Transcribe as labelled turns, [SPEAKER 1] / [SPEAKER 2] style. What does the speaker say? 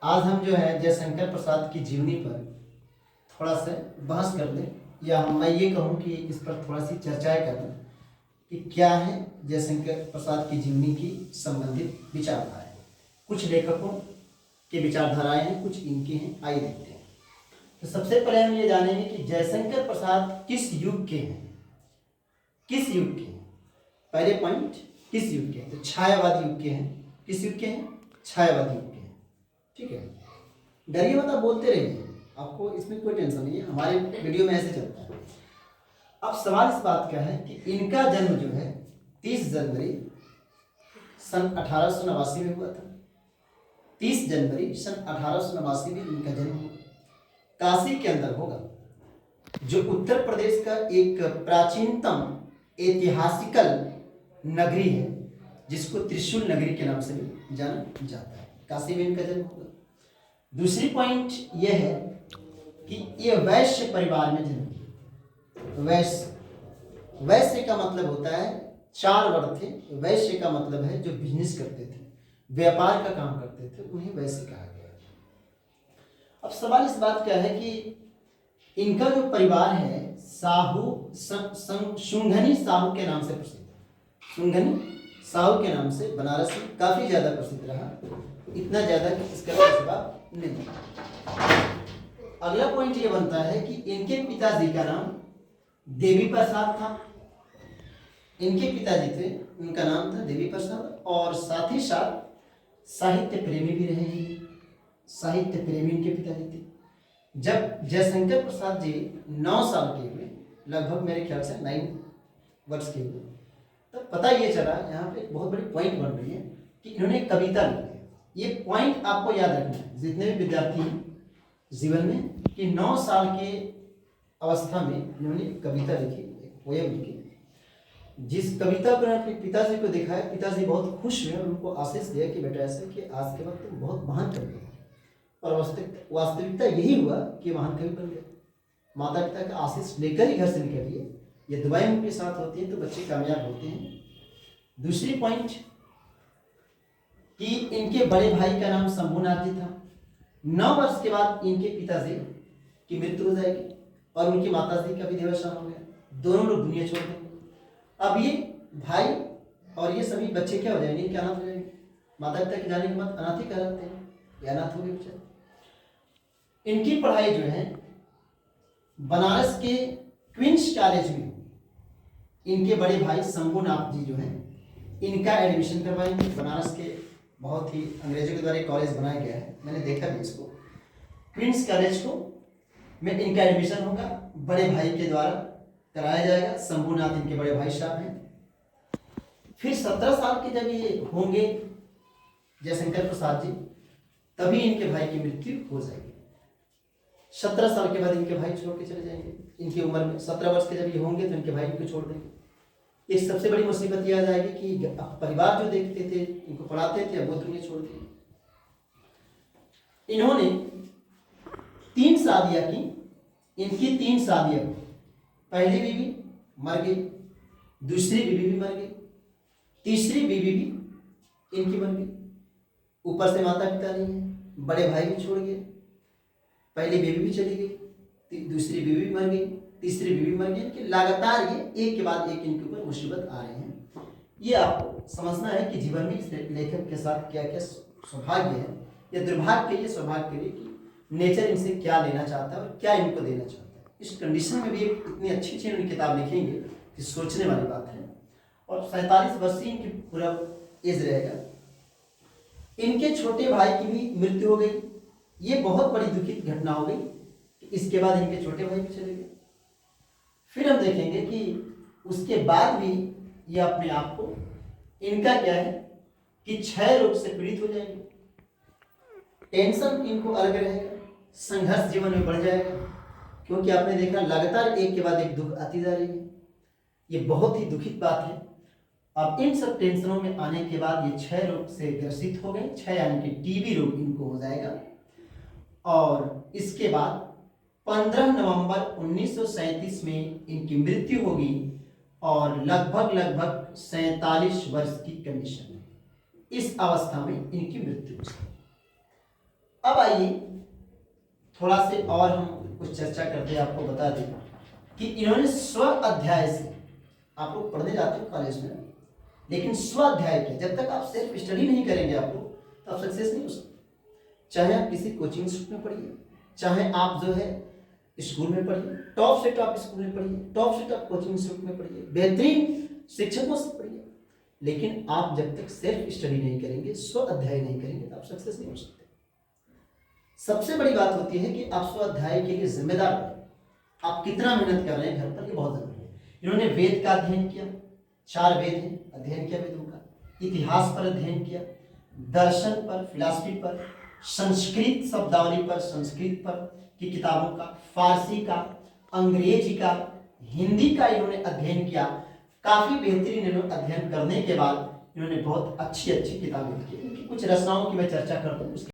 [SPEAKER 1] आज हम जो है जयशंकर प्रसाद की जीवनी पर थोड़ा सा बहस कर लें, या मैं ये कहूँ कि इस पर थोड़ा सी चर्चाएं कर लें कि क्या है जयशंकर प्रसाद की जीवनी की संबंधित विचारधाराएं। कुछ लेखकों के विचारधाराएं हैं, कुछ इनके हैं, आइए देखते हैं। तो सबसे पहले हम ये जानेंगे कि जयशंकर प्रसाद किस युग के हैं। किस युग के हैं, पहले पॉइंट, किस युग के हैं? तो छायावादी युग के हैं। किस युग के हैं? छायावादी युग के हैं। ठीक है, डरिए मत, आप बोलते रहिए, आपको इसमें कोई टेंशन नहीं है, हमारे वीडियो में ऐसे चलता है। अब सवाल इस बात का है कि इनका जन्म जो है 30 जनवरी सन 1889 में हुआ था। 30 जनवरी सन 1889 में इनका जन्म हुआ। काशी के अंदर होगा, जो उत्तर प्रदेश का एक प्राचीनतम ऐतिहासिकल नगरी है, जिसको त्रिशूल नगरी के नाम से भी जाना जाता है। काशी में इनका जन्म होगा। दूसरी पॉइंट यह है कि ये वैश्य परिवार में जन्म लिया। वैश्य, वैश्य का मतलब होता है, 4 वर्ड थे। वैश्य का मतलब है जो बिजनेस करते थे, व्यापार का काम करते थे, उन्हें वैश्य कहा गया। अब सवाल इस बात का है कि इनका जो परिवार है साहू शुंघनी साहू के नाम से प्रसिद्ध है। शुंघनी साहू के नाम से बनारस में काफी ज्यादा प्रसिद्ध रहा, इतना ज्यादा कि इसका कोई जवाब नहीं। अगला पॉइंट ये बनता है कि इनके पिताजी का नाम देवी प्रसाद था। इनके पिताजी थे, उनका नाम था देवी प्रसाद, और साथ ही साथ साहित्य प्रेमी भी रहे हैं। साहित्य प्रेमी इनके पिताजी थे। जब जयशंकर प्रसाद जी 9 साल के हुए, लगभग मेरे ख्याल से 9 वर्ष के हुए, तब पता ये चला, यहाँ पे एक बहुत बड़ी पॉइंट बन रही है कि इन्होंने कविता लिखी। ये पॉइंट आपको याद रखना है जितने भी विद्यार्थी हैं जीवन में, कि 9 साल के अवस्था में इन्होंने कविता लिखी, एक पोयम लिखी। जिस कविता को अपने पिताजी को दिखाया, पिताजी बहुत खुश हुए, उनको आशीष दिया कि बेटा ऐसे कि आज के वक्त तुम बहुत महान कवि हो। और वास्तविकता यही हुआ कि महान कवि बन गए। माता पिता का आशीष लेकर ही घर से निकलिए, ये दुआएं उनके साथ होती हैं तो बच्चे कामयाब होते हैं। दूसरी पॉइंट कि इनके बड़े भाई का नाम शंभुनाथ जी था। 9 वर्ष के बाद इनके पिताजी की मृत्यु हो जाएगी और उनकी माताजी का भी देहांत हो गया। दोनों लोग दुनिया छोड़ देंगे। अब ये भाई और ये सभी बच्चे क्या हो जाएंगे, क्या अनाथ हो जाएंगे। माता पिता के जाने के बाद अनाथ ही कहलाते हैं, या अनाथ हो गए बेचारे। इनकी पढ़ाई जो है बनारस के क्वींस कॉलेज में, इनके बड़े भाई शंभुनाथ जी जो हैं, इनका एडमिशन करवाएंगे। बनारस के बहुत ही अंग्रेजों के द्वारा कॉलेज बनाया गया है, मैंने देखा भी इसको। क्वींस कॉलेज को में इनका एडमिशन होगा, बड़े भाई के द्वारा कराया जाएगा। शंभुनाथ इनके बड़े भाई साहब हैं। फिर 17 साल के जब ये होंगे जयशंकर प्रसाद जी, तभी इनके भाई की मृत्यु हो जाएगी। 17 साल के बाद इनके भाई छोड़ के चले जाएंगे। इनकी उम्र में 17 वर्ष के जब ये होंगे तो इनके भाई इनको छोड़ देंगे। एक सबसे बड़ी मुसीबत यह आ जाएगी कि परिवार जो देखते थे, इनको पढ़ाते थे, अब वो दुनिया छोड़ दी। इन्होंने 3 शादियां की। इनकी 3 शादियां, पहली बीवी मर गई, दूसरी बीवी भी मर गई, तीसरी बीवी भी इनकी मर गई। ऊपर से माता पिता नहीं है, बड़े भाई भी छोड़ गए, पहली बीवी भी चली गई, दूसरी बीवी भी मर गई, तीसरी बीवी मर गई। कि लगातार ये एक के बाद एक इनके ऊपर मुसीबत आ रहे हैं। ये आपको समझना है कि जीवन में इस लेखक के साथ क्या क्या सौभाग्य है या दुर्भाग्य के लिए, सौभाग्य के लिए, कि नेचर इनसे क्या लेना चाहता है और क्या इनको देना चाहता है। इस कंडीशन में भी एक इतनी अच्छी अच्छी उनकी किताब लिखेंगे कि सोचने वाली बात है। और 47 वर्ष ही इनकी पूरा एज रहेगा। इनके छोटे भाई की भी मृत्यु हो गई। ये बहुत बड़ी दुखित घटना हो गई कि इसके बाद इनके छोटे भाई भी चले गए। फिर हम देखेंगे कि उसके बाद भी ये अपने आप को, इनका क्या है कि क्षय रोग से पीड़ित हो जाएंगे। टेंशन इनको अलग रहेगा, संघर्ष जीवन में बढ़ जाएगा, क्योंकि आपने देखा लगातार एक के बाद एक दुख आती जा रही है। ये बहुत ही दुखित बात है। अब इन सब टेंशनों में आने के बाद ये क्षय रोग से ग्रसित हो गए। क्षय यानी कि टीबी रोग इनको हो जाएगा। और इसके बाद 15 नवंबर 1937 में इनकी मृत्यु होगी और लगभग 47 वर्ष की कंडीशन में, इस अवस्था में इनकी मृत्यु हो जाएगी। अब आइए थोड़ा से और हम कुछ चर्चा करते हैं, आपको बता दें कि इन्होंने स्व अध्याय से, आप लोग पढ़ने जाते हो कॉलेज में, लेकिन स्व अध्याय के जब तक आप सेल्फ स्टडी नहीं करेंगे आप लोग, तो आप सक्सेस नहीं हो सकते। चाहे आप किसी कोचिंग इंस्टीट्यूट में पढ़िए, चाहे आप जो है स्कूल में पढ़िए, टॉप से टॉप स्कूल में पढ़िए, टॉप से टॉप कोचिंग इंस्टीट्यूट में पढ़िए, बेहतरीन शिक्षकों से पढ़िए, लेकिन आप जब तक सेल्फ स्टडी नहीं करेंगे, स्व अध्याय नहीं करेंगे, तो आप सक्सेस नहीं हो सकते। सबसे बड़ी बात होती है कि आप स्व अध्याय के लिए जिम्मेदार बने। आप कितना मेहनत कर रहे हैं घर पर, ये बहुत जरूरी है। इन्होंने वेद का अध्ययन किया, 4 वेद हैं, अध्ययन किया वेदों का, इतिहास पर अध्ययन किया, दर्शन पर, फिलॉसफी पर, संस्कृत शब्दावली पर, संस्कृत पर की किताबों का, फारसी का, अंग्रेजी का, हिंदी का इन्होंने अध्ययन किया। काफी बेहतरीन इन्होंने अध्ययन करने के बाद इन्होंने बहुत अच्छी अच्छी किताबें लिखी। इनकी कुछ रचनाओं की मैं चर्चा कर दूं।